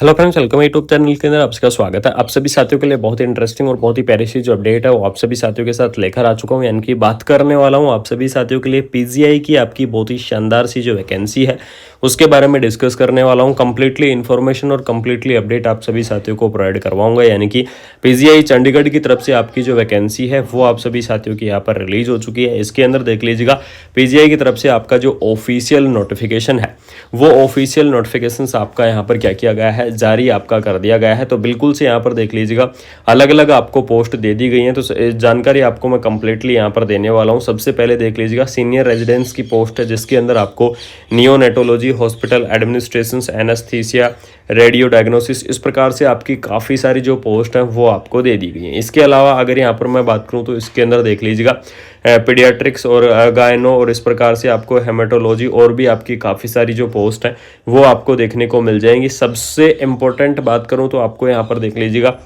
Hello friends, welcome YouTube channel के अंदर आपका स्वागत है। आप सभी साथियों के लिए बहुत ही इंटरेस्टिंग और बहुत ही प्यारी सी जो अपडेट है वो आप सभी साथियों के साथ लेकर आ चुका हूँ। यानी कि बात करने वाला हूँ आप सभी साथियों के लिए पीजीआई की आपकी बहुत ही शानदार सी जो वैकेंसी है उसके बारे में डिस्कस करने वाला हूँ। कंप्लीटली इन्फॉर्मेशन और कंप्लीटली अपडेट आप सभी साथियों को प्रोवाइड करवाऊंगा। यानी कि पीजीआई चंडीगढ़ की तरफ से आपकी जो वैकेंसी है वो आप सभी साथियों की यहाँ पर रिलीज हो चुकी है। इसके अंदर देख लीजिएगा पीजीआई की तरफ से आपका जो ऑफिशियल नोटिफिकेशन है वो ऑफिशियल नोटिफिकेशन आपका यहाँ पर क्या किया गया है, जारी आपका कर दिया गया है। तो बिल्कुल से यहाँ पर देख लीजिएगा अलग अलग आपको पोस्ट दे दी गई हैं। तो जानकारी आपको मैं कंप्लीटली यहाँ पर देने वाला हूँ। सबसे पहले देख लीजिएगा सीनियर रेजिडेंस की पोस्ट है जिसके अंदर आपको neonatology, hospital administration, anaesthesia, radio diagnosis, इस प्रकार से आपकी काफ़ी सारी जो पोस्ट हैं वो आपको दे दी गई हैं। इसके अलावा अगर यहाँ पर मैं बात करूँ तो इसके अंदर देख लीजिएगा पीडियाट्रिक्स और गायनो और इस प्रकार से आपको हेमेटोलॉजी और भी आपकी काफ़ी सारी जो पोस्ट है वो आपको देखने को मिल जाएंगी। सबसे इम्पोर्टेंट बात करूं तो आपको यहाँ पर देख लीजिएगा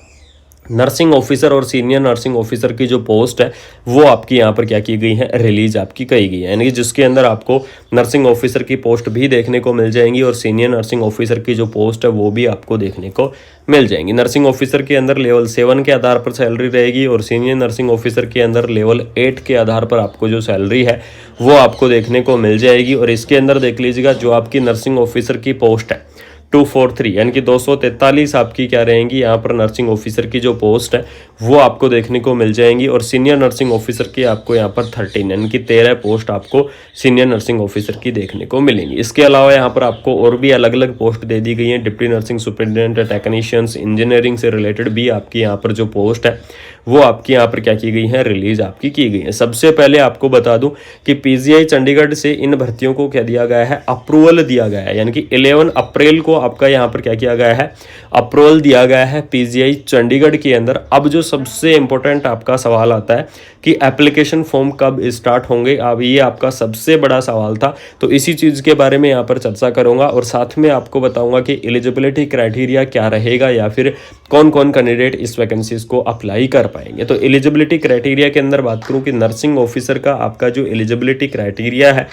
नर्सिंग ऑफिसर और सीनियर नर्सिंग ऑफिसर की जो पोस्ट है वो आपकी यहाँ पर क्या की गई है, रिलीज आपकी कही गई है। यानी कि जिसके अंदर आपको नर्सिंग ऑफिसर की पोस्ट भी देखने को मिल जाएंगी और सीनियर नर्सिंग ऑफिसर की जो पोस्ट है वो भी आपको देखने को मिल जाएंगी। नर्सिंग ऑफिसर के अंदर लेवल 7 के आधार पर सैलरी रहेगी और सीनियर नर्सिंग ऑफिसर के अंदर लेवल 8 के आधार पर आपको जो सैलरी है वो आपको देखने को मिल जाएगी। और इसके अंदर देख लीजिएगा जो आपकी नर्सिंग ऑफिसर की पोस्ट है 243 यानी कि 243 आपकी क्या रहेंगी यहाँ पर नर्सिंग ऑफिसर की जो पोस्ट है वो आपको देखने को मिल जाएंगी। और सीनियर नर्सिंग ऑफिसर की आपको यहाँ पर 13 यानी कि 13 पोस्ट आपको सीनियर नर्सिंग ऑफिसर की देखने को मिलेंगी। इसके अलावा यहाँ पर आपको और भी अलग अलग पोस्ट दे दी गई हैं। Deputy nursing superintendent, technicians, engineering से रिलेटेड भी आपकी यहाँ पर जो पोस्ट है वो आपकी यहाँ पर क्या की गई है, रिलीज आपकी की गई है। सबसे पहले आपको बता दूं कि पीजीआई चंडीगढ़ से इन भर्तियों को क्या दिया गया है, अप्रूवल दिया गया है। यानी कि 11 अप्रैल को आपका यहाँ पर क्या किया गया है, अप्रूवल दिया गया है पीजीआई चंडीगढ़ के अंदर। अब जो सबसे इंपॉर्टेंट आपका सवाल आता है कि एप्लीकेशन फॉर्म कब स्टार्ट होंगे, अब ये आपका सबसे बड़ा सवाल था। तो इसी चीज़ के बारे में यहाँ पर चर्चा करूंगा और साथ में आपको बताऊंगा कि एलिजिबिलिटी क्राइटेरिया क्या रहेगा या फिर कौन कौन कैंडिडेट इस वैकेंसीज को अप्लाई कर पाएंगे। तो एलिजिबिलिटी क्राइटेरिया के अंदर बात करूं कि नर्सिंग ऑफिसर का आपका जो एलिजिबिलिटी क्राइटेरिया है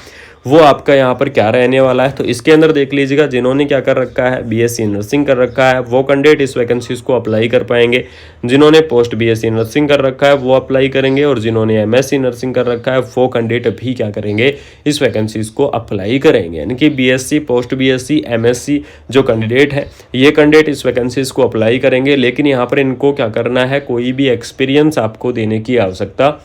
वो आपका यहाँ पर क्या रहने वाला है। तो इसके अंदर देख लीजिएगा जिन्होंने क्या कर रखा है, बीएससी नर्सिंग कर रखा है वो कैंडिडेट इस वैकेंसीज को अप्लाई कर पाएंगे। जिन्होंने पोस्ट बीएससी नर्सिंग कर रखा है वो अप्लाई करेंगे और जिन्होंने एमएससी नर्सिंग कर रखा है वो कैंडिडेट भी क्या करेंगे, इस वैकेंसीज को अप्लाई करेंगे। यानी कि बीएससी, पोस्ट बीएससी, एमएससी जो कैंडिडेट है ये कैंडिडेट इस वैकेंसीज को अप्लाई करेंगे। लेकिन यहाँ पर इनको क्या करना है, कोई भी एक्सपीरियंस आपको देने की आवश्यकता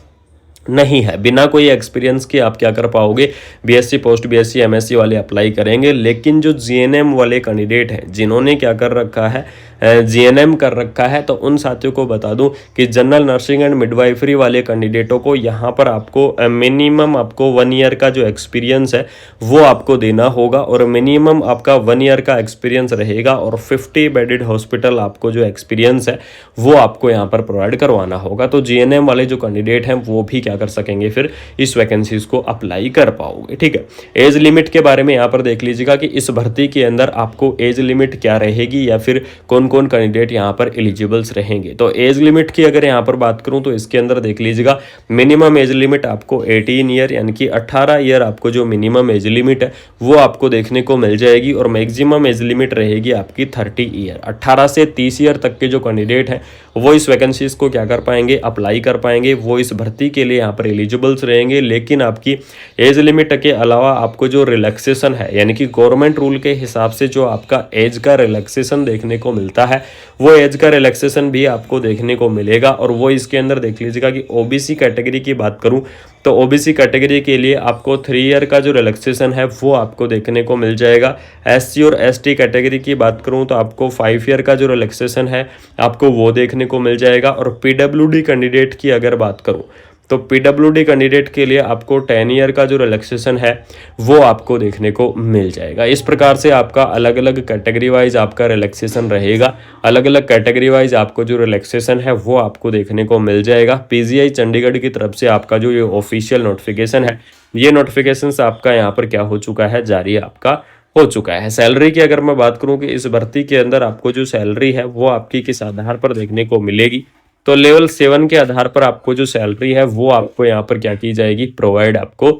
नहीं है। बिना कोई एक्सपीरियंस के आप क्या कर पाओगे, बीएससी, पोस्ट बीएससी, एमएससी वाले अप्लाई करेंगे। लेकिन जो जीएनएम वाले कैंडिडेट हैं जिन्होंने क्या कर रखा है, जीएनएम कर रखा है, तो उन साथियों को बता दूं कि जनरल नर्सिंग एंड मिडवाइफरी वाले कैंडिडेटों को यहाँ पर आपको मिनिमम आपको 1 ईयर का जो एक्सपीरियंस है वो आपको देना होगा। और मिनिमम आपका 1 ईयर का एक्सपीरियंस रहेगा और 50 बेडेड हॉस्पिटल आपको जो एक्सपीरियंस है वो आपको यहाँ पर प्रोवाइड करवाना होगा। तो जीएनएम वाले जो कैंडिडेट हैं वो भी क्या कर सकेंगे, फिर इस वैकेंसीज को अप्लाई कर पाओगे। ठीक है, एज लिमिट के बारे में यहाँ पर देख लीजिएगा कि इस भर्ती के अंदर आपको एज लिमिट क्या रहेगी या फिर कौन कौन कैंडिडेट यहाँ पर एलिजिबल्स रहेंगे। तो एज लिमिट की अगर यहाँ पर बात करूँ तो इसके अंदर देख लीजिएगा मिनिमम एज लिमिट आपको 18 ईयर यानी कि 18 ईयर आपको जो मिनिमम एज लिमिट है वो आपको देखने को मिल जाएगी। और मैक्सिमम एज लिमिट रहेगी आपकी 30 ईयर। 18 से 30 ईयर तक के जो कैंडिडेट हैं वो इस वैकेंसीज को क्या कर पाएंगे, अप्लाई कर पाएंगे, वो इस भर्ती के लिए यहाँ पर एलिजिबल्स रहेंगे। लेकिन आपकी एज लिमिट के अलावा आपको जो रिलैक्सेशन है यानी कि गवर्नमेंट रूल के हिसाब से जो आपका एज का रिलैक्सेशन देखने को मिलता है वो एज का रिलैक्सेशन भी आपको देखने को मिलेगा। और वो इसके अंदर देख लीजिएगा कि ओबीसी कैटेगरी की बात करूं तो ओबीसी कैटेगरी के लिए आपको 3 ईयर का जो रिलैक्सेशन है वो आपको देखने को मिल जाएगा। एससी और एसटी कैटेगरी की बात करूं तो आपको 5 ईयर का जो रिलैक्सेशन है आपको वो देखने को मिल जाएगा। और पीडब्ल्यूडी कैंडिडेट की अगर बात करूं तो पीडब्ल्यूडी कैंडिडेट के लिए आपको 10 ईयर का जो रिलैक्सेशन है वो आपको देखने को मिल जाएगा। इस प्रकार से आपका अलग अलग कैटेगरी वाइज आपका रिलैक्सेशन रहेगा। अलग अलग कैटेगरी वाइज आपको जो रिलैक्सेशन है वो आपको देखने को मिल जाएगा। पीजीआई चंडीगढ़ की तरफ से आपका जो ये ऑफिशियल नोटिफिकेशन है ये नोटिफिकेशन आपका यहाँ पर क्या हो चुका है, जारी आपका हो चुका है। सैलरी की अगर मैं बात करूं कि इस भर्ती के अंदर आपको जो सैलरी है वो आपकी किस आधार पर देखने को मिलेगी, तो लेवल 7 के आधार पर आपको जो सैलरी है वो आपको यहाँ पर क्या की जाएगी, प्रोवाइड आपको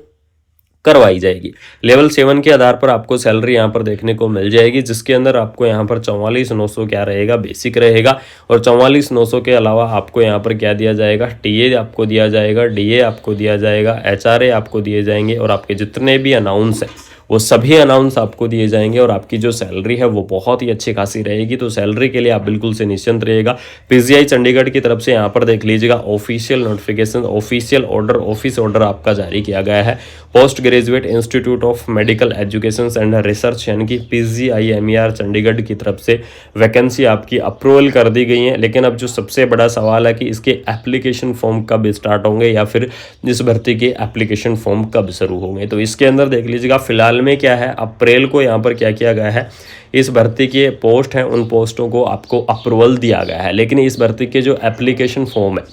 करवाई जाएगी। लेवल 7 के आधार पर आपको सैलरी यहाँ पर देखने को मिल जाएगी, जिसके अंदर आपको यहाँ पर 44,900 क्या रहेगा, बेसिक रहेगा। और 44,900 के अलावा आपको यहाँ पर क्या दिया जाएगा, टीए आपको दिया जाएगा, डीए आपको दिया जाएगा, एचआरए आपको दिए जाएंगे और आपके जितने भी अनाउंस हैं वो सभी अनाउंस आपको दिए जाएंगे। और आपकी जो सैलरी है वो बहुत ही अच्छी खासी रहेगी। तो सैलरी के लिए आप बिल्कुल से निश्चिंत रहिएगा। पीजीआई चंडीगढ़ की तरफ से यहाँ पर देख लीजिएगा, official notification, official order, office order आपका जारी किया गया है। Post graduate institute of medical education and research यानी कि PGIMER चंडीगढ़ की तरफ से वैकेंसी आपकी अप्रूवल कर दी गई है। लेकिन अब जो सबसे बड़ा सवाल है कि इसके एप्लीकेशन फॉर्म कब स्टार्ट होंगे या फिर इस भर्ती के एप्लीकेशन फॉर्म कब शुरू होंगे। तो इसके अंदर देख लीजिएगा, फिलहाल में क्या है, अप्रैल को यहाँ पर क्या किया गया है, इस भर्ती के पोस्ट हैं उन पोस्टों को आपको अप्रूवल दिया गया है। लेकिन इस भर्ती के जो एप्लीकेशन फॉर्म है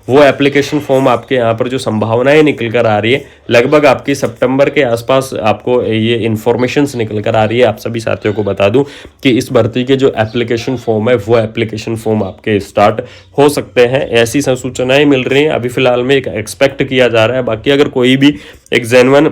वो एप्लीकेशन फॉर्म आपके यहाँ पर जो संभावनाएं निकल कर आ रही है, लगभग आपकी सितंबर के आसपास आपको ये इन्फॉर्मेशंस निकल कर आ रही है। आप सभी साथियों को बता दूं कि इस भर्ती के जो एप्लीकेशन फॉर्म है वो एप्लीकेशन फॉर्म आपके स्टार्ट हो सकते हैं, ऐसी सूचनाएं मिल रही हैं। अभी फिलहाल में एक एक्सपेक्ट किया जा रहा है। बाकी अगर कोई भी एक जेन्युइन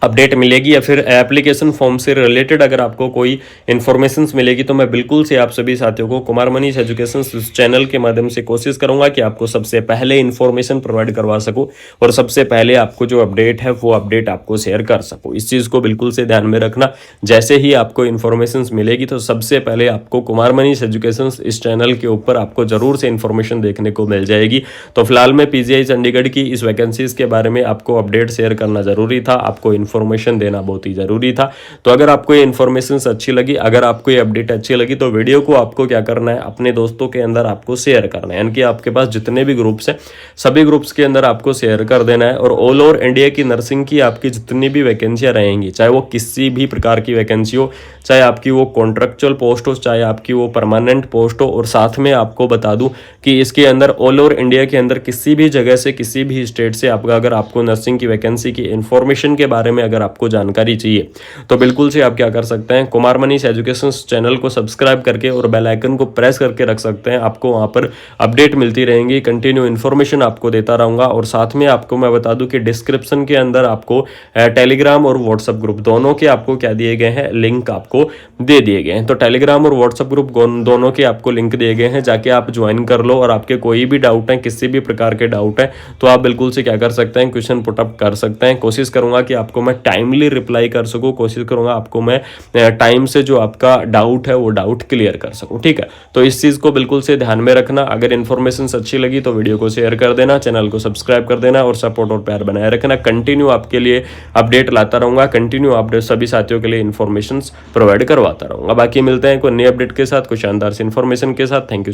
अपडेट मिलेगी या फिर एप्लीकेशन फॉर्म से रिलेटेड अगर आपको कोई इन्फॉर्मेशंस मिलेगी तो मैं बिल्कुल से आप सभी साथियों को कुमार मनीष एजुकेशन चैनल के माध्यम से कोशिश करूंगा कि आपको सबसे पहले इन्फॉर्मेशन प्रोवाइड करवा सकूं और सबसे पहले आपको जो अपडेट है वो अपडेट आपको शेयर कर सकूं। इस चीज़ को बिल्कुल से ध्यान में रखना। जैसे ही आपको इन्फॉर्मेशन मिलेगी तो सबसे पहले आपको कुमार मनीष एजुकेशन इस चैनल के ऊपर आपको जरूर से इन्फॉर्मेशन देखने को मिल जाएगी। तो फिलहाल में पीजीआई चंडीगढ़ की इस वैकेंसीज के बारे में आपको अपडेट शेयर करना जरूरी था, आपको इन्फॉर्मेशन देना बहुत ही जरूरी था। तो अगर आपको ये इन्फॉर्मेशन अच्छी लगी, अगर आपको ये अपडेट अच्छी लगी तो वीडियो को आपको क्या करना है, अपने दोस्तों के अंदर आपको शेयर करना है। यानी कि आपके पास जितने भी ग्रुप्स हैं सभी ग्रुप्स के अंदर आपको शेयर कर देना है। और ऑल ओवर इंडिया की नर्सिंग की आपकी जितनी भी वैकेंसियां रहेंगी, चाहे वो किसी भी प्रकार की वैकेंसी हो, चाहे आपकी वो कॉन्ट्रेक्चुअल पोस्ट हो, चाहे आपकी वो परमानेंट पोस्ट हो, और साथ में आपको बता दूं कि इसके अंदर ऑल ओवर इंडिया के अंदर किसी भी जगह से, किसी भी स्टेट से आपका अगर आपको नर्सिंग की वैकेंसी की इन्फॉर्मेशन के बारे में अगर आपको जानकारी चाहिए तो बिल्कुल से आप क्या कर सकते हैं, कुमार मनीष एजुकेशन चैनल को सब्सक्राइब करके और बेल आइकन को प्रेस करके रख सकते हैं। आपको वहां पर अपडेट मिलती रहेंगी, कंटिन्यू इन्फॉर्मेशन आपको देता रहूंगा। और साथ में आपको मैं बता दूं कि डिस्क्रिप्शन के अंदर आपको टेलीग्राम और व्हाट्सएप ग्रुप दोनों के आपको क्या दिए गए हैं, लिंक आपको दे दिए गए हैं। तो टेलीग्राम और व्हाट्सएप ग्रुप दोनों के आपको लिंक दिए गए हैं, जाके आप ज्वाइन कर लो। और आपके कोई भी डाउट है, किसी भी प्रकार के डाउट है तो आप बिल्कुल से क्या कर सकते हैं, क्वेश्चन पुटअप कर सकते हैं। कोशिश करूंगा कि आपको मैं टाइमली रिप्लाई कर सकूं, कोशिश करूंगा आपको मैं टाइम से जो आपका डाउट है वो डाउट क्लियर कर सकूं। ठीक है, तो इस चीज को बिल्कुल से ध्यान में रखना। अगर इन्फॉर्मेशन अच्छी लगी तो वीडियो को शेयर कर देना, चैनल को सब्सक्राइब कर देना और सपोर्ट और प्यार बनाए रखना। कंटिन्यू आपके लिए अपडेट लाता रहूंगा, कंटिन्यू अपडेट सभी साथियों के लिए इन्फॉर्मेशन प्रोवाइड करवाता रहूंगा। बाकी मिलते हैं कोई नए अपडेट के साथ, कुछ शानदार से इन्फॉर्मेशन के साथ। Thank you.